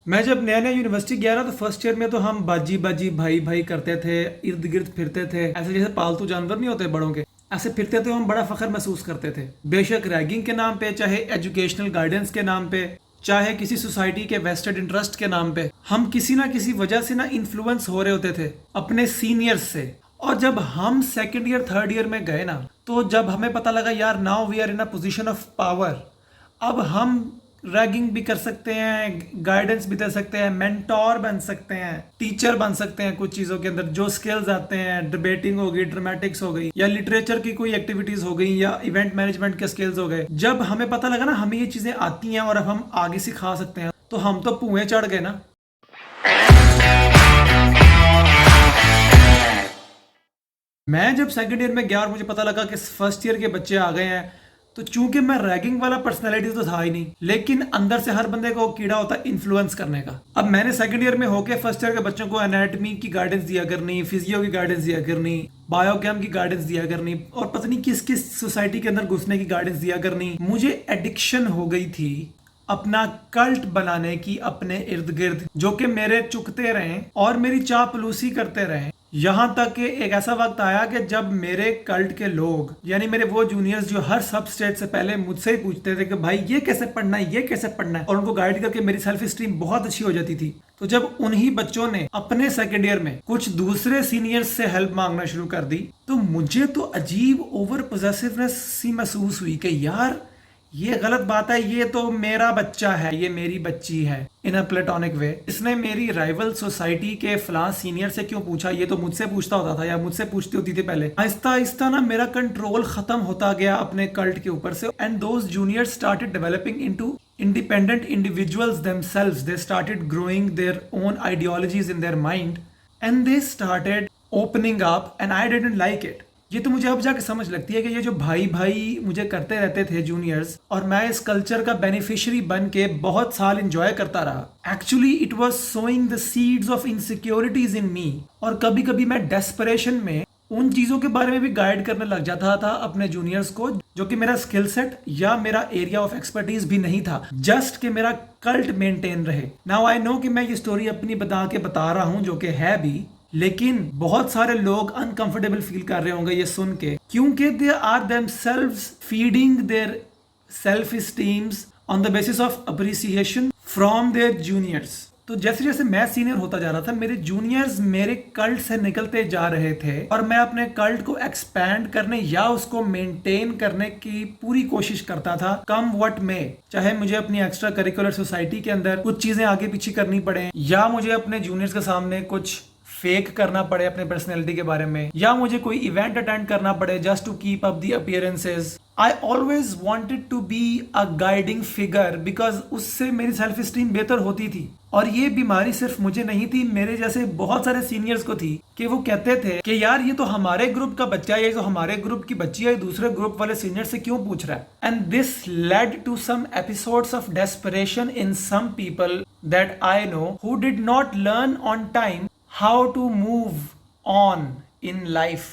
मैं जब नया नया यूनिवर्सिटी गया ना तो फर्स्ट ईयर में तो हम बाजी बाजी भाई भाई करते थे, इर्द गिर्द फिरते थे, ऐसे जैसे पालतू जानवर नहीं होते बड़ों के, ऐसे फिरते थे। हम बड़ा फख्र महसूस करते थे, बेशक रैगिंग के नाम पे, चाहे एजुकेशनल गाइडेंस के नाम पे, चाहे किसी सोसाइटी के वेस्टेड इंटरेस्ट के नाम पे। हम किसी ना किसी वजह से ना इन्फ्लुएंस हो रहे होते थे अपने सीनियर्स से। और जब हम सेकेंड ईयर थर्ड ईयर में गए ना, तो जब हमें पता लगा यार now we are in a position of power, अब हम रैगिंग भी कर सकते हैं, गाइडेंस भी दे सकते हैं, मेंटोर बन सकते हैं, टीचर बन सकते हैं कुछ चीज़ों के अंदर जो स्किल्स आते हैं। डिबेटिंग हो गई, ड्रामेटिक्स हो गई, या लिटरेचर की कोई एक्टिविटीज हो गई, या इवेंट मैनेजमेंट के स्किल्स हो गए। जब हमें पता लगा ना हमें ये चीज़ें आती हैं और अब हम आगे सिखा सकते हैं, तो हम तो पुएं चढ़ गए ना। मैं जब सेकंड ईयर में गया और मुझे पता लगा कि फर्स्ट ईयर के बच्चे आ गए हैं, तो चूंकि मैं रैगिंग वाला पर्सनैलिटी तो था ही नहीं, लेकिन अंदर से हर बंदे को कीड़ा होता है इन्फ्लुएंस करने का। अब मैंने सेकंड ईयर में होके फर्स्ट ईयर के बच्चों को एनाटॉमी की गाइडेंस दिया करनी, फिजियो की गाइडेंस दिया करनी, बायोकेम की गाइडेंस दिया करनी, और पता नहीं किस किस सोसाइटी के अंदर घुसने की गाइडेंस दिया करनी। मुझे एडिक्शन हो गई थी अपना कल्ट बनाने की अपने इर्द गिर्द, जो कि मेरे चुकते रहे और मेरी चापलूसी करते रहे। यहाँ तक कि एक ऐसा वक्त आया कि जब मेरे कल्ट के लोग, यानी मेरे वो जूनियर्स जो हर सब स्टेज से पहले मुझसे ही पूछते थे कि भाई ये कैसे पढ़ना है, ये कैसे पढ़ना है, और उनको गाइड करके मेरी सेल्फ स्टीम बहुत अच्छी हो जाती थी। तो जब उन्हीं बच्चों ने अपने सेकेंड ईयर में कुछ दूसरे सीनियर्स से हेल्प मांगना शुरू कर दी, तो मुझे तो अजीब ओवर पोजेसिवनेस सी महसूस हुई कि यार ये गलत बात है, ये तो मेरा बच्चा है, ये मेरी बच्ची है, इन अ प्लेटोनिक वे। इसने मेरी राइवल सोसाइटी के फलां सीनियर से क्यों पूछा, ये तो मुझसे पूछता होता था या मुझसे पूछती होती थी पहले। आहिस्ता आहिस्ता ना मेरा कंट्रोल खत्म होता गया अपने कल्ट के ऊपर से, and those juniors started developing into independent individuals themselves. They started growing their own ideologies in their mind and they started opening up and I didn't like it. ये तो मुझे अब जाके समझ लगती है कि ये जो भाई भाई मुझे करते रहते थे जूनियर्स, और मैं इस कल्चर का बेनिफिशियरी बन के बहुत साल इंजॉय करता रहा, actually it was sowing the seeds of insecurities in me. और कभी कभी मैं डेस्परेशन में उन चीजों के बारे में भी गाइड करने लग जाता था अपने जूनियर्स को, जो कि मेरा स्किल सेट या मेरा एरिया ऑफ एक्सपर्टीज भी नहीं था, जस्ट कि मेरा कल्ट मेंटेन रहे। नाउ आई नो कि मैं ये स्टोरी अपनी बता रहा हूं, जो कि है भी, लेकिन बहुत सारे लोग अनकंफर्टेबल फील कर रहे होंगे ये सुन के, क्योंकि they are themselves feeding their self esteems on the basis of appreciation from their juniors. तो जैसे जैसे मैं सीनियर होता जा रहा था, मेरे जूनियर्स मेरे कल्ट से निकलते जा रहे थे, और मैं अपने कल्ट को एक्सपैंड करने या उसको मेंटेन करने की पूरी कोशिश करता था, कम व्हाट में। चाहे मुझे अपनी एक्स्ट्रा करिकुलर सोसाइटी के अंदर कुछ चीजें आगे पीछे करनी पड़े, या मुझे अपने जूनियर्स के सामने कुछ फेक करना पड़े अपने पर्सनैलिटी के बारे में, या मुझे कोई इवेंट अटेंड करना पड़े just to keep up the appearances. I always wanted to be a guiding figure, because उससे मेरी सेल्फ स्टीम बेहतर होती थी। और ये बीमारी सिर्फ मुझे नहीं थी, मेरे जैसे बहुत सारे सीनियर्स को थी, कि वो कहते थे कि यार ये तो हमारे ग्रुप का बच्चा है, ये तो हमारे ग्रुप की बच्ची है, दूसरे ग्रुप वाले सीनियर से क्यों पूछ रहा है। And this led to some episodes of desperation in some people that I know who did not learn on time how to move on in life,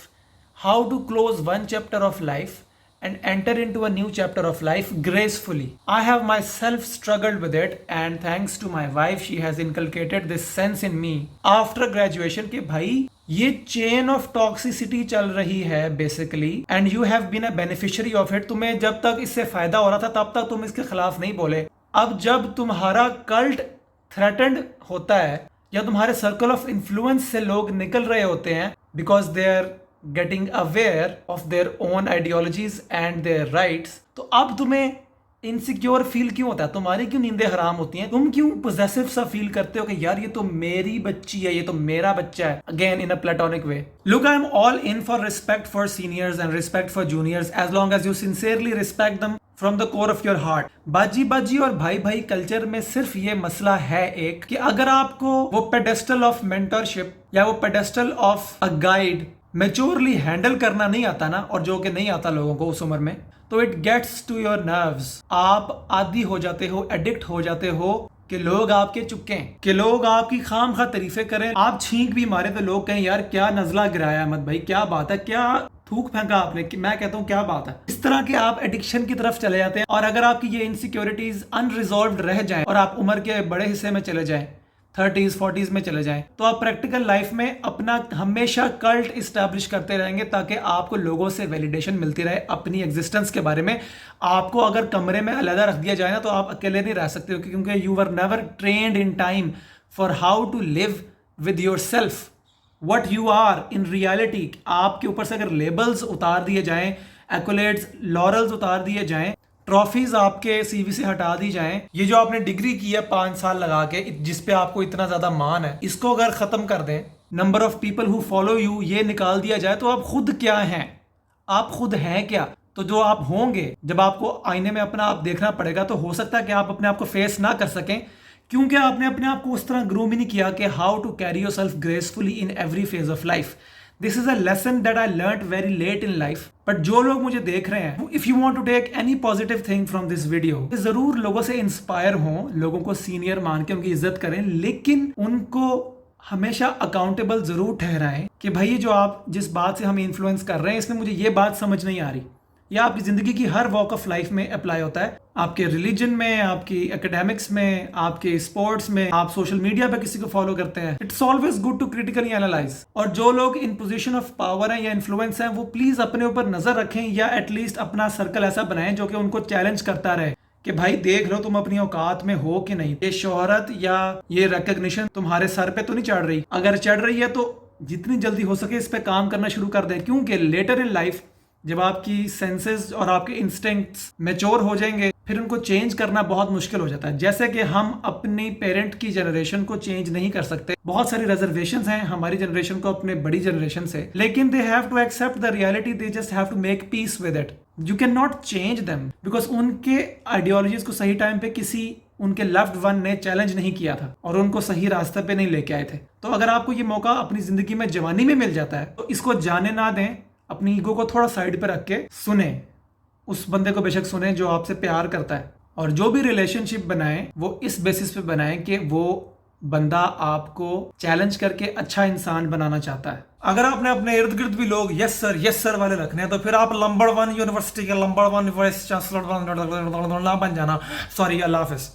how to close one chapter of life and enter into a new chapter of life gracefully. I have myself struggled with it, and thanks to my wife, she has inculcated this sense in me after graduation कि भाई ये chain of toxicity चल रही है basically, and you have been a beneficiary of it. तुम्हें जब तक इससे फायदा हो रहा था तब तक तुम इसके खिलाफ नहीं बोले। अब जब तुम्हारा कल्ट थ्रेटेंड होता है या तुम्हारे सर्कल ऑफ इन्फ्लुएंस से लोग निकल रहे होते हैं, because they are getting aware of their own ideologies and their rights, तो अब तुम्हें इनसिक्योर फील क्यों होता है, तुम्हारी क्यों नींदें हराम होती हैं, तुम क्यों पोजेसिव सा फील करते हो कि यार ये तो मेरी बच्ची है, ये तो मेरा बच्चा है, again in a platonic way. Look, I am all in for respect for seniors and respect for juniors, as long as you sincerely respect them from the core of your heart. बाजी बाजी और भाई भाई culture में सिर्फ ये मसला है एक, कि अगर आपको वो पेडेस्टल ऑफ मेंटरशिप या वो pedestal of a guide maturely handle करना नहीं आता ना, और जो कि नहीं आता लोगों को उस उम्र में, तो it gets to your nerves. आप आदी हो जाते हो, एडिक्ट हो जाते हो कि लोग आपके चुपके, कि लोग आपकी खाम खा तारीफें करें, आप छींक भी मारे तो लोग कहें यार क्या नजला गिराया अहमद भाई, क्या बात है, क्या थूक फेंका आपने कि मैं कहता हूँ क्या बात है। इस तरह के आप एडिक्शन की तरफ चले जाते हैं। और अगर आपकी ये इनसिक्योरिटीज अनरिजॉल्व रह जाएं और आप उम्र के बड़े हिस्से में चले जाएं, 30s 40s में चले जाएं, तो आप प्रैक्टिकल लाइफ में अपना हमेशा कल्ट इस्टेब्लिश करते रहेंगे ताकि आपको लोगों से वैलिडेशन मिलती रहे अपनी एग्जिस्टेंस के बारे में। आपको अगर कमरे में अलग रख दिया जाए ना तो आप अकेले नहीं रह सकते हो, क्योंकि you were never trained in time for how to live with your self, what you are in reality. आपके ऊपर से अगर लेबल्स उतार दिए जाएं, एक्कोलेड्स, लॉरल्स उतार दिए जाएं, ट्रॉफीज आपके सीवी से हटा दी जाएं, ये जो आपने डिग्री की है 5 साल लगा के जिस पे आपको इतना ज्यादा मान है, इसको अगर खत्म कर दें, number of people who follow you ये निकाल दिया जाए, तो आप खुद क्या हैं, आप खुद हैं क्या। तो जो आप होंगे जब आपको आईने में अपना आप देखना पड़ेगा, तो हो सकता है कि आप अपने आप को फेस ना कर सकें, क्योंकि आपने अपने आप को उस तरह ग्रूम ही नहीं किया कि how to carry your self gracefully in every phase of life. This is a lesson that I learned very late in life. But जो लोग मुझे देख रहे हैं, if you want to take any positive thing from this video, जरूर लोगों से inspire हों, लोगों को सीनियर मान के उनकी इज्जत करें, लेकिन उनको हमेशा अकाउंटेबल जरूर ठहराएं कि भाई जो आप जिस बात से हमें इन्फ्लुएंस कर रहे हैं, इसमें मुझे ये बात समझ नहीं आ रही। यह आपकी जिंदगी की हर वॉक ऑफ लाइफ में अप्लाई होता है, आपके रिलीजन में, आपकी एकेडमिक्स में, आपके स्पोर्ट्स में, आप सोशल मीडिया पे किसी को फॉलो करते हैं। It's always good to critically analyse. और जो लोग इन पोजीशन ऑफ पावर हैं या इन्फ्लुएंस हैं, वो प्लीज अपने ऊपर नजर रखें, या एटलीस्ट अपना सर्कल ऐसा बनाएं जो कि उनको चैलेंज करता रहे कि भाई देख लो तुम अपनी औकात में हो कि नहीं। ये शोहरत या ये रिकॉग्निशन तुम्हारे सर पे तो नहीं चढ़ रही। अगर चढ़ रही है तो जितनी जल्दी हो सके इस पे काम करना शुरू कर दें, क्योंकि लेटर इन लाइफ जब आपकी सेंसेस और आपके इंस्टिंक्ट्स मैच्योर हो जाएंगे, फिर उनको चेंज करना बहुत मुश्किल हो जाता है। जैसे कि हम अपनी पेरेंट की जनरेशन को चेंज नहीं कर सकते, बहुत सारी रिजर्वेशंस हैं हमारी जनरेशन को अपने बड़ी जनरेशन से, लेकिन they have to accept the reality, they just have to make peace with it. You can not change them because उनके आइडियोलॉजीज को सही टाइम पे किसी उनके लव्ड वन ने चैलेंज नहीं किया था और उनको सही रास्ते पे नहीं लेके आए थे। तो अगर आपको ये मौका अपनी जिंदगी में जवानी में मिल जाता है, तो इसको जाने ना दें। अपनी ईगो को थोड़ा साइड पे रख के सुने, उस बंदे को बेशक सुने जो आपसे प्यार करता है, और जो भी रिलेशनशिप बनाएं वो इस बेसिस पे बनाएं कि वो बंदा आपको चैलेंज करके अच्छा इंसान बनाना चाहता है। अगर आपने अपने इर्द गिर्द भी लोग यस सर वाले रखने हैं, तो फिर आप नंबर 1 यूनिवर्सिटी के नंबर 1 वाइस चांसलर ना बन जाना। सॉरी, अल्लाह हाफिज।